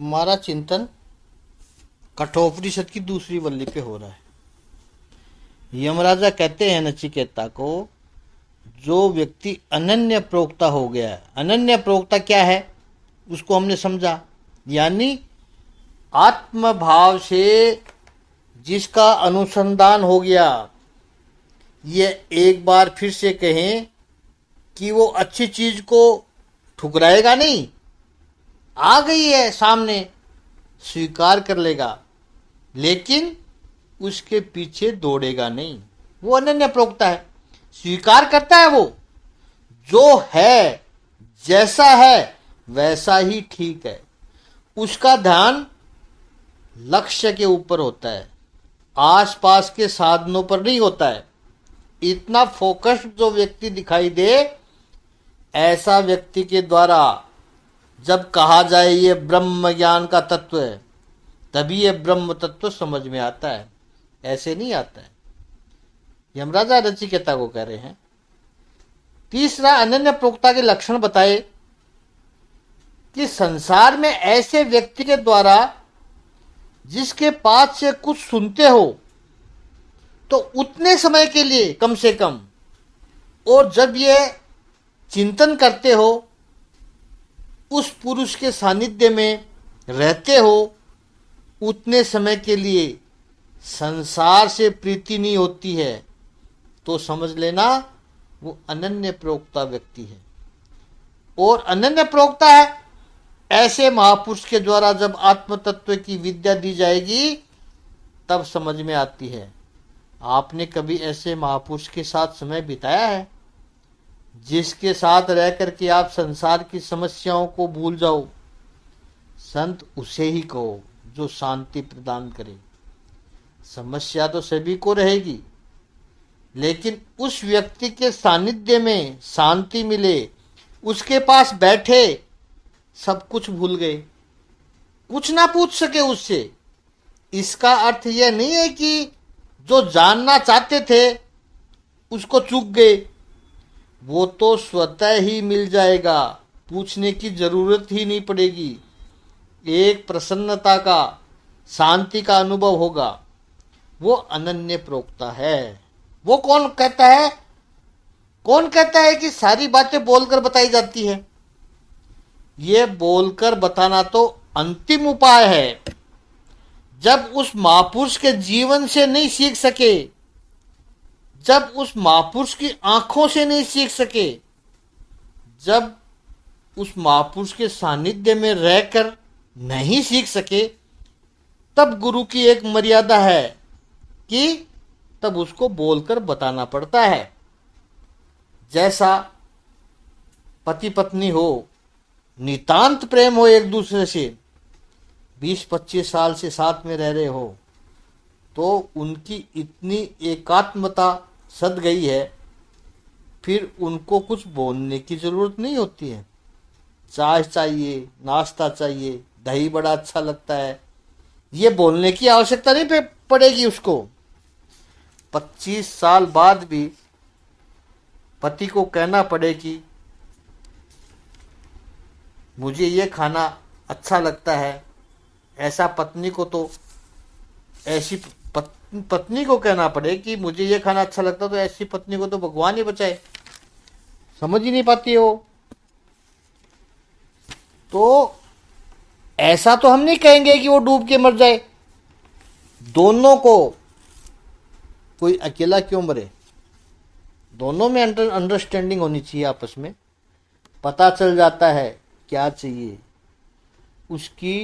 हमारा चिंतन कठोपनिषद की दूसरी वल्ली पे हो रहा है। यमराजा कहते हैं नचिकेता को, जो व्यक्ति अनन्य प्रोक्ता हो गया है। अनन्य प्रोक्ता क्या है उसको हमने समझा, यानी आत्म भाव से जिसका अनुसंधान हो गया। ये एक बार फिर से कहें कि वो अच्छी चीज को ठुकराएगा नहीं, आ गई है सामने स्वीकार कर लेगा, लेकिन उसके पीछे दौड़ेगा नहीं। वो अनन्य प्रोक्ता है, स्वीकार करता है वो जो है, जैसा है वैसा ही ठीक है। उसका ध्यान लक्ष्य के ऊपर होता है, आसपास के साधनों पर नहीं होता है। इतना फोकस्ड जो व्यक्ति दिखाई दे, ऐसा व्यक्ति के द्वारा जब कहा जाए ये ब्रह्म ज्ञान का तत्व है, तभी ये ब्रह्म तत्व समझ में आता है, ऐसे नहीं आता है। यमराजा नचिकेता को कह रहे हैं। तीसरा, अनन्य प्रोक्ता के लक्षण बताए कि संसार में ऐसे व्यक्ति के द्वारा जिसके पास से कुछ सुनते हो तो उतने समय के लिए कम से कम, और जब ये चिंतन करते हो, उस पुरुष के सानिध्य में रहते हो, उतने समय के लिए संसार से प्रीति नहीं होती है, तो समझ लेना वो अनन्य प्रोक्ता व्यक्ति है। और अनन्य प्रोक्ता है ऐसे महापुरुष के द्वारा जब आत्म तत्व की विद्या दी जाएगी तब समझ में आती है। आपने कभी ऐसे महापुरुष के साथ समय बिताया है जिसके साथ रह करके आप संसार की समस्याओं को भूल जाओ? संत उसे ही कहो जो शांति प्रदान करे। समस्या तो सभी को रहेगी, लेकिन उस व्यक्ति के सानिध्य में शांति मिले, उसके पास बैठे सब कुछ भूल गए, कुछ ना पूछ सके उससे। इसका अर्थ यह नहीं है कि जो जानना चाहते थे उसको चूक गए, वो तो स्वतः ही मिल जाएगा, पूछने की जरूरत ही नहीं पड़ेगी। एक प्रसन्नता का, शांति का अनुभव होगा। वो अनन्य प्रोक्ता है। वो कौन कहता है? कौन कहता है कि सारी बातें बोलकर बताई जाती है? ये बोलकर बताना तो अंतिम उपाय है। जब उस महापुरुष के जीवन से नहीं सीख सके, जब उस महापुरुष की आंखों से नहीं सीख सके, जब उस महापुरुष के सानिध्य में रहकर नहीं सीख सके, तब गुरु की एक मर्यादा है कि तब उसको बोलकर बताना पड़ता है। जैसा पति पत्नी हो, नितांत प्रेम हो एक दूसरे से, 20-25 साल से साथ में रह रहे हो, तो उनकी इतनी एकात्मता सध गई है, फिर उनको कुछ बोलने की जरूरत नहीं होती है। चाय चाहिए, नाश्ता चाहिए, दही बड़ा अच्छा लगता है, ये बोलने की आवश्यकता नहीं पड़ेगी उसको। 25 साल बाद भी पति को कहना पड़े कि मुझे ये खाना अच्छा लगता है, ऐसा पत्नी को तो, ऐसी पत्नी को कहना पड़े कि मुझे ये खाना अच्छा लगता है, तो ऐसी पत्नी को तो भगवान ही बचाए, समझ ही नहीं पाती हो। तो ऐसा तो हम नहीं कहेंगे कि वो डूब के मर जाए। दोनों को, कोई अकेला क्यों मरे? दोनों में अंडरस्टैंडिंग होनी चाहिए आपस में। पता चल जाता है क्या चाहिए, उसकी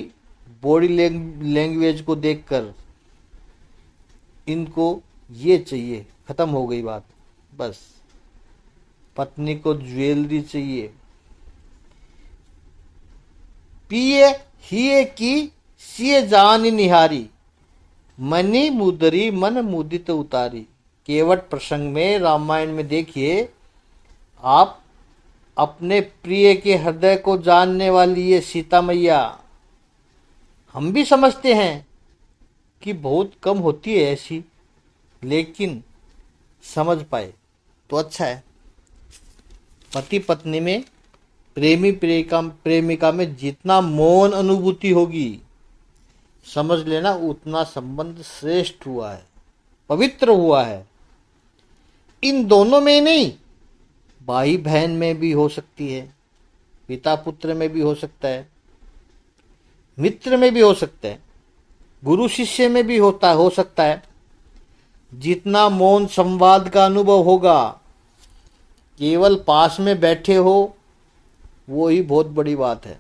बॉडी लैंग्वेज को देखकर इनको ये चाहिए, खत्म हो गई बात। बस पत्नी को ज्वेलरी चाहिए, पिए हिए की सिए जान निहारी, मनी मुदरी मन मुदित उतारी। केवट प्रसंग में, रामायण में देखिए आप, अपने प्रिय के हृदय को जानने वाली ये सीता मैया, हम भी समझते हैं कि बहुत कम होती है ऐसी, लेकिन समझ पाए तो अच्छा है। पति पत्नी में प्रेमी प्रेमिका में जितना मौन अनुभूति होगी, समझ लेना उतना संबंध श्रेष्ठ हुआ है, पवित्र हुआ है। इन दोनों में ही नहीं, भाई बहन में भी हो सकती है, पिता पुत्र में भी हो सकता है, मित्र में भी हो सकता है, गुरु शिष्य में भी हो सकता है। जितना मौन संवाद का अनुभव होगा, केवल पास में बैठे हो, वो ही बहुत बड़ी बात है।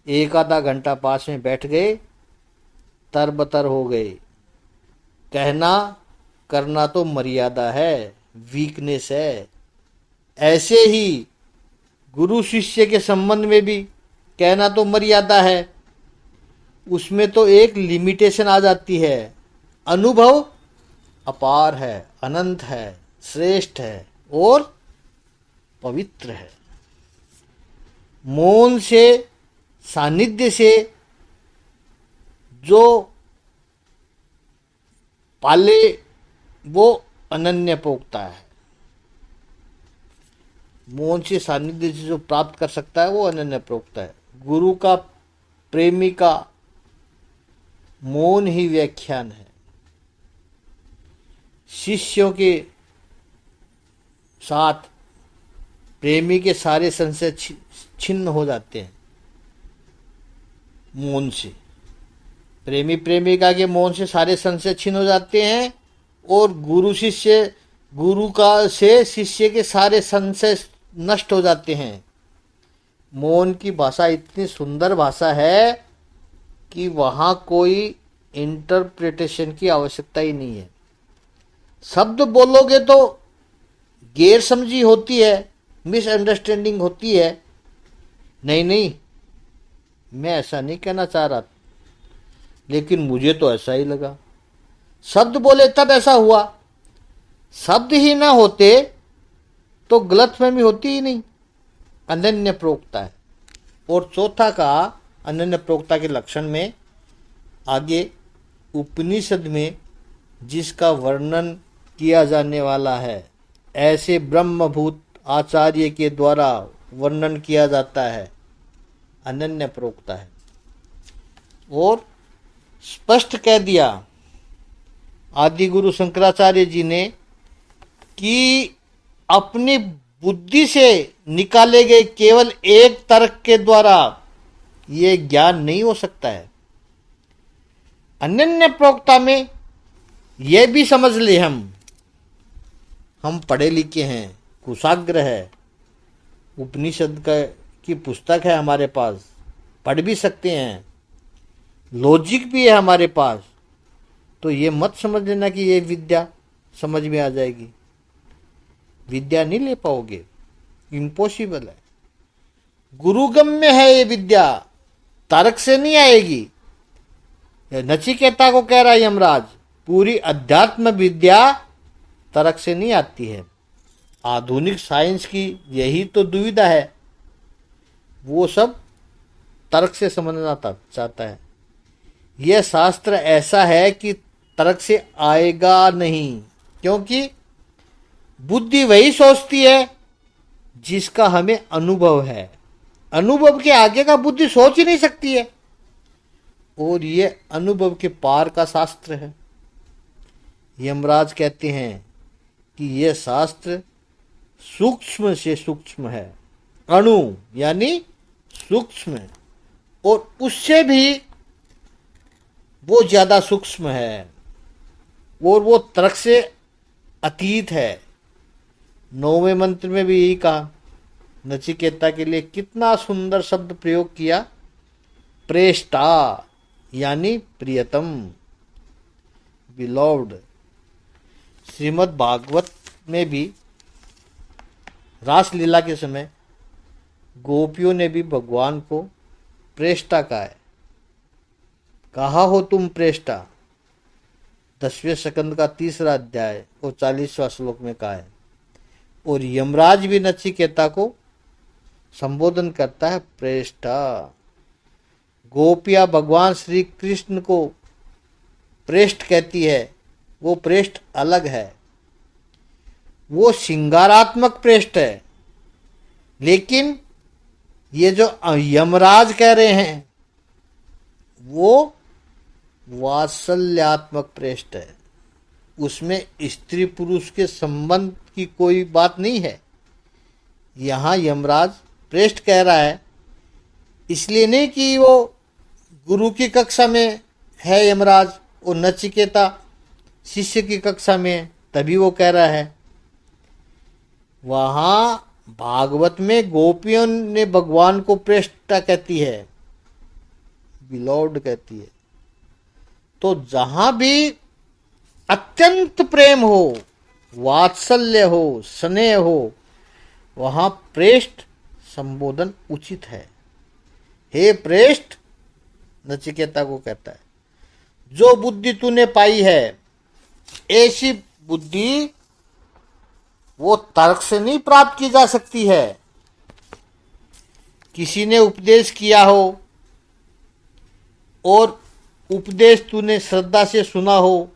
एक आधा घंटा पास में बैठ गए, तरबतर हो गए। कहना करना तो मर्यादा है, वीकनेस है। ऐसे ही गुरु शिष्य के संबंध में भी कहना तो मर्यादा है, उसमें तो एक लिमिटेशन आ जाती है। अनुभव अपार है, अनंत है, श्रेष्ठ है और पवित्र है। मौन से, सानिध्य से जो पाले वो अनन्य पोक्ता है। मौन से, सानिध्य से जो प्राप्त कर सकता है वो अनन्य प्रोक्ता है। गुरु का प्रेमी का मौन ही व्याख्यान है। शिष्यों के साथ प्रेमी के सारे संशय छिन्न हो जाते हैं मौन से। प्रेमी प्रेमिका के मौन से सारे संशय छिन्न हो जाते हैं और गुरु का से शिष्य के सारे संशय नष्ट हो जाते हैं। मौन की भाषा इतनी सुंदर भाषा है कि वहाँ कोई इंटरप्रिटेशन की आवश्यकता ही नहीं है। शब्द बोलोगे तो गैर समझी होती है, मिसअंडरस्टैंडिंग होती है। नहीं, मैं ऐसा नहीं कहना चाह रहा, लेकिन मुझे तो ऐसा ही लगा। शब्द बोले तब ऐसा हुआ, शब्द ही ना होते तो गलतफहमी होती ही नहीं। अनन्य प्रोक्ता है। और चौथा का अनन्य प्रोक्ता के लक्षण में आगे उपनिषद में जिसका वर्णन किया जाने वाला है, ऐसे ब्रह्मभूत आचार्य के द्वारा वर्णन किया जाता है, अनन्य प्रोक्ता है। और स्पष्ट कह दिया आदि गुरु शंकराचार्य जी ने कि अपनी बुद्धि से निकाले गए केवल एक तर्क के द्वारा ये ज्ञान नहीं हो सकता है। अनन्य प्रोक्ता में यह भी समझ ले हम पढ़े लिखे हैं, कुशाग्र है, उपनिषद की पुस्तक है हमारे पास, पढ़ भी सकते हैं, लॉजिक भी है हमारे पास, तो ये मत समझ लेना कि ये विद्या समझ में आ जाएगी। विद्या नहीं ले पाओगे, इम्पॉसिबल है। गुरुगम्य है ये विद्या, तर्क से नहीं आएगी। नचिकेता को कह रहा है यमराज, पूरी अध्यात्म विद्या तर्क से नहीं आती है। आधुनिक साइंस की यही तो दुविधा है, वो सब तर्क से समझना चाहता है। यह शास्त्र ऐसा है कि तर्क से आएगा नहीं, क्योंकि बुद्धि वही सोचती है जिसका हमें अनुभव है। अनुभव के आगे का बुद्धि सोच ही नहीं सकती है, और ये अनुभव के पार का शास्त्र है। यमराज कहते हैं कि यह शास्त्र सूक्ष्म से सूक्ष्म है, अणु यानी सूक्ष्म, और उससे भी वो ज्यादा सूक्ष्म है, और वो तर्क से अतीत है। 9वें मंत्र में भी यही कहा, नचिकेता के लिए कितना सुंदर शब्द प्रयोग किया, प्रेष्टा यानी प्रियतम, बिलोव्ड। श्रीमद् भागवत में भी रासलीला के समय गोपियों ने भी भगवान को प्रेष्टा कहा है। कहा हो तुम प्रेष्टा, 10वें स्कंद का 3रा अध्याय और 40वां श्लोक में कहा है। और यमराज भी नचिकेता को संबोधन करता है प्रेष्टा। गोपियां भगवान श्री कृष्ण को प्रेष्ठ कहती है, वो प्रेष्ठ अलग है, वो श्रृंगारात्मक प्रेष्ठ है। लेकिन ये जो यमराज कह रहे हैं वो वात्सल्यात्मक प्रेष्ठ है, उसमें स्त्री पुरुष के संबंध की कोई बात नहीं है। यहां यमराज प्रेष्ठ कह रहा है, इसलिए नहीं कि वो गुरु की कक्षा में है यमराज और नचिकेता शिष्य की कक्षा में है, तभी वो कह रहा है। वहां भागवत में गोपियों ने भगवान को प्रेष्ठता कहती है, बिलॉर्ड कहती है। तो जहां भी अत्यंत प्रेम हो, वात्सल्य हो, स्नेह हो, वहां प्रेष्ठ संबोधन उचित है। हे प्रेष्ठ, नचिकेता को कहता है, जो बुद्धि तूने पाई है, ऐसी बुद्धि वो तर्क से नहीं प्राप्त की जा सकती है। किसी ने उपदेश किया हो और उपदेश तूने श्रद्धा से सुना हो,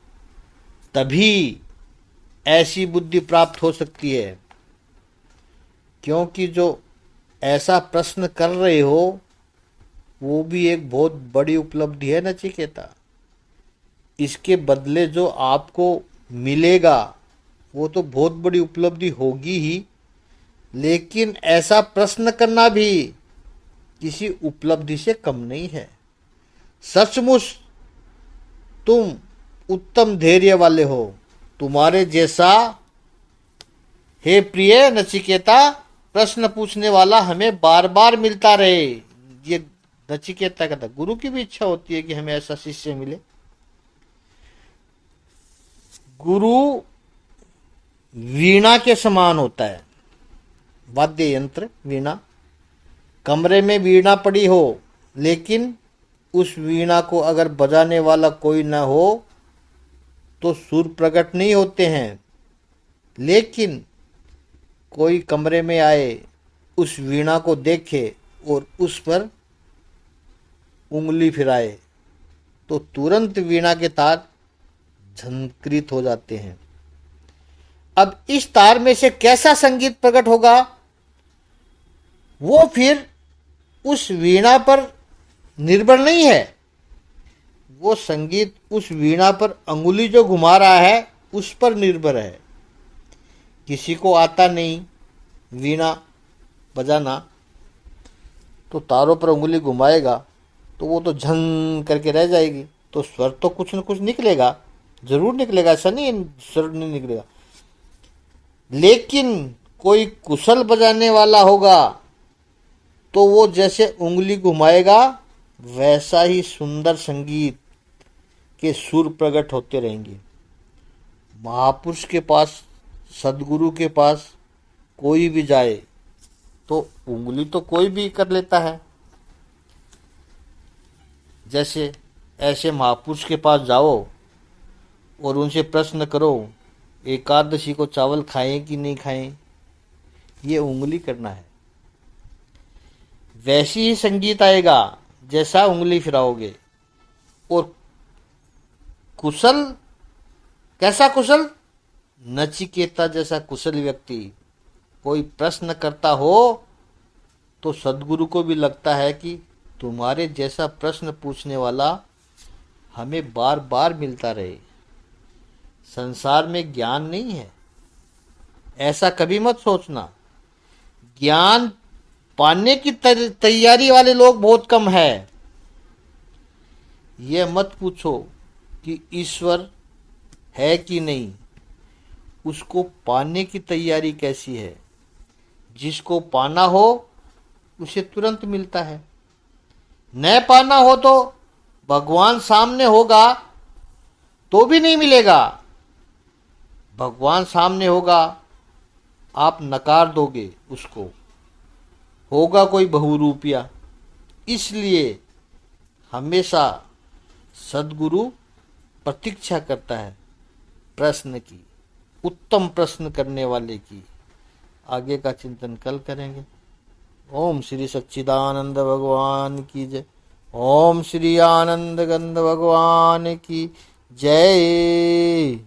तभी ऐसी बुद्धि प्राप्त हो सकती है। क्योंकि जो ऐसा प्रश्न कर रहे हो वो भी एक बहुत बड़ी उपलब्धि है नचिकेता। इसके बदले जो आपको मिलेगा वो तो बहुत बड़ी उपलब्धि होगी ही, लेकिन ऐसा प्रश्न करना भी किसी उपलब्धि से कम नहीं है। सचमुच तुम उत्तम धैर्य वाले हो। तुम्हारे जैसा हे प्रिय नचिकेता प्रश्न पूछने वाला हमें बार बार मिलता रहे। ये नचिकेता कहता, गुरु की भी इच्छा होती है कि हमें ऐसा शिष्य मिले। गुरु वीणा के समान होता है, वाद्य यंत्र वीणा। कमरे में वीणा पड़ी हो, लेकिन उस वीणा को अगर बजाने वाला कोई ना हो तो सुर प्रकट नहीं होते हैं। लेकिन कोई कमरे में आए, उस वीणा को देखे और उस पर उंगली फिराए तो तुरंत वीणा के तार झंकृत हो जाते हैं। अब इस तार में से कैसा संगीत प्रकट होगा, वो फिर उस वीणा पर निर्भर नहीं है। वो संगीत उस वीणा पर अंगुली जो घुमा रहा है उस पर निर्भर है। किसी को आता नहीं वीणा बजाना, तो तारों पर उंगली घुमाएगा तो वो तो झंग करके रह जाएगी। तो स्वर तो कुछ न कुछ निकलेगा, जरूर निकलेगा, ऐसा नहीं स्वर नहीं निकलेगा। लेकिन कोई कुशल बजाने वाला होगा तो वो जैसे उंगली घुमाएगा वैसा ही सुंदर संगीत के सुर प्रकट होते रहेंगे। महापुरुष के पास, सदगुरु के पास कोई भी जाए तो उंगली तो कोई भी कर लेता है। जैसे ऐसे महापुरुष के पास जाओ और उनसे प्रश्न करो एकादशी को चावल खाएं कि नहीं खाएं, ये उंगली करना है। वैसी ही संगीत आएगा जैसा उंगली फिराओगे। और कुशल, कैसा कुशल, नचिकेता जैसा कुशल व्यक्ति कोई प्रश्न करता हो तो सदगुरु को भी लगता है कि तुम्हारे जैसा प्रश्न पूछने वाला हमें बार बार मिलता रहे। संसार में ज्ञान नहीं है, ऐसा कभी मत सोचना। ज्ञान पाने की तैयारी वाले लोग बहुत कम है। यह मत पूछो कि ईश्वर है कि नहीं, उसको पाने की तैयारी कैसी है। जिसको पाना हो उसे तुरंत मिलता है, न पाना हो तो भगवान सामने होगा तो भी नहीं मिलेगा। भगवान सामने होगा, आप नकार दोगे उसको, होगा कोई बहुरूपिया। इसलिए हमेशा सदगुरु प्रतीक्षा करता है प्रश्न की, उत्तम प्रश्न करने वाले की। आगे का चिंतन कल करेंगे। ओम श्री सच्चिदानंद भगवान की जय। ओम श्री आनंद गंध भगवान की जय।